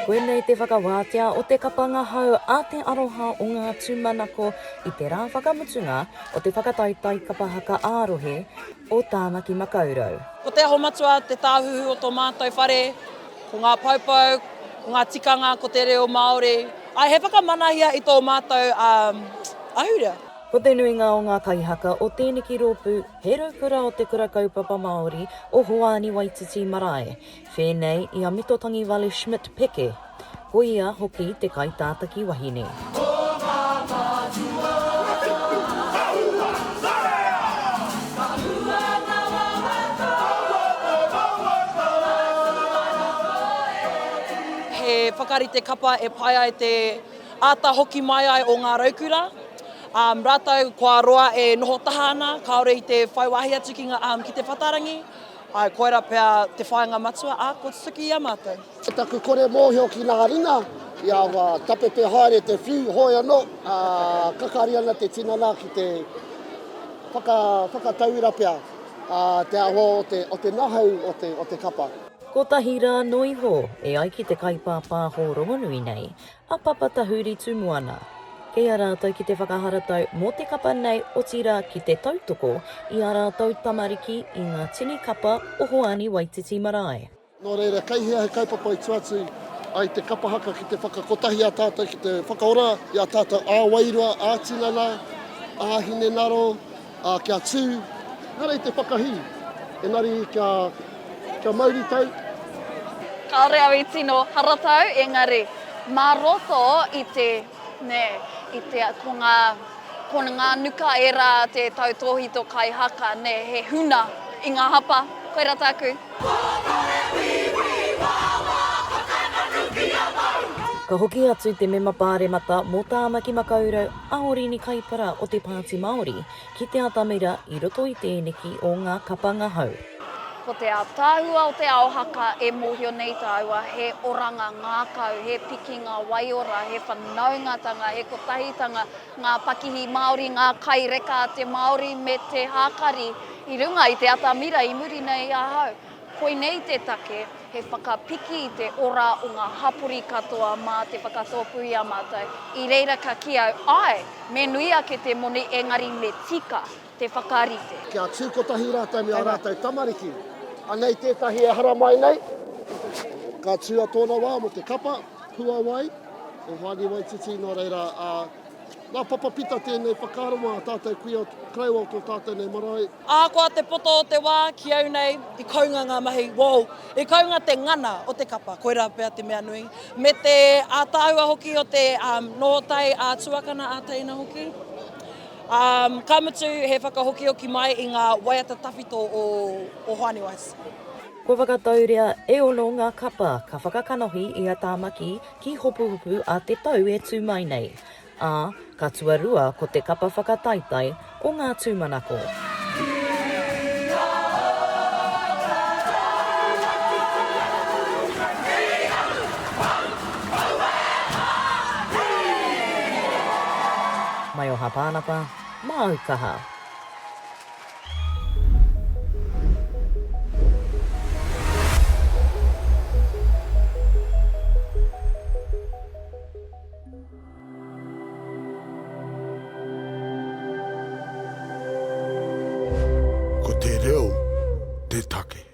Koenei te whakawātea o te kapa ngahau a te aroha o ngā Tūmanako i te rā whakamutunga o te whakataetae kapa haka ā-rohe o Taamaki Makaurau. Ko te aho matua, te tāhuhu o tō mātou whare, ko ngā paupau, ko ngā tikanga, ko te reo Māori. Ai he whakamanahia i tō mātou ahura. Ko te nuinga o ngā kaihaka o tēnei ropu, he raukura o te kura kaupapa Māori o Oriini Kaipara marae. Whēnei i a mitotangi wale Schmidt peke. Ko ia hoki te kaitātaki wahine. He whakarite kapa e pai ai te āta hoki mai ai o ngā raukura. Rātou kua roa e noho tahana, kaore i te whaiwahi atu ki te whatarangi. Ai koera pia te whainga matua, ko tuki ia mātou. Taku kore mōhio ki ngā rina, ia tape pe haere te whiu hoi anō, kakari ana te tinana ki te whakatauira pia, te aroha o te ngahau o te kapa. Kotahi rā noi ho, e ai ki te kaipapāho rongonui nei, a papa Tahuri Tumoana. Kei a rātou ki te whakaharatau mō te kapa nei o tira ki te tautoko i a rātou tamariki i ngā tini kapa o Oriini Kaipara marae. Nō reira, kei he kaupapa i tuatu ai te kapa haka ki te whakakotahi a tātou, ki te whakaora i a tātou ā-wairua, ā-tinana, ā-hine naro, kia tū, nara i te whakahi, engari kia mauri tau. Kaore au i tino haratau, engari, mā roto i te ko ngā nuka e rā te tautohi tō kai haka, he huna i ngā hapa. Koe rā tāku. Ka hoki atu te mema pāremata mō Tāmaki Makaurau a Oriini Kaipara o Te Paati Māori ki te atamira i roto i tēnei o ngā kapa ngahau. Ko te tāhua o te Aukaha e mōhio nei tāua, he oranga ngākau, he piki ngā waiora, he whanaungatanga, he kotahitanga, ngā pakihi Māori, ngā kaireka te Māori me te hākari i runga i te atamira i muri nei ahau. Koe nei te take, he whakapiki i te ora o ngā hapori katoa mā te whakatōpui a mātou. I reira ka ki au, ai, me nui ake te moni engari me tika te whakarite. Kia tū kotahi rātou me a rātou tamariki. Anei tētahi e hara mai nei, ka tū a tōna wā mo te kapa, hua wai, o Oriini Kaipara nō reira, nā papapita tēnei whakaronga tātou kuia krau o tō tātou nei marae. Ākoa te poto o te wā ki au nei, i kaunga ngā mahi, i kaunga te ngana o te kapa, koera pia te mea nui. Me te ātāua hoki o te nohotai a tuakana a teina hoki. Ka mutu he whakahoki mai i ngā waiata tawhito o Oriini Kaipara. Ko whakatauria e ono ngā kapa ka whakakanohi i a Tāmaki ki hopuhopu a te tau e tū mai nei. Ka tuarua ko te kapa whakataetae o ngā Tūmanako. Mai o hapānapa, mā Aukaha. Ko te reo, te take.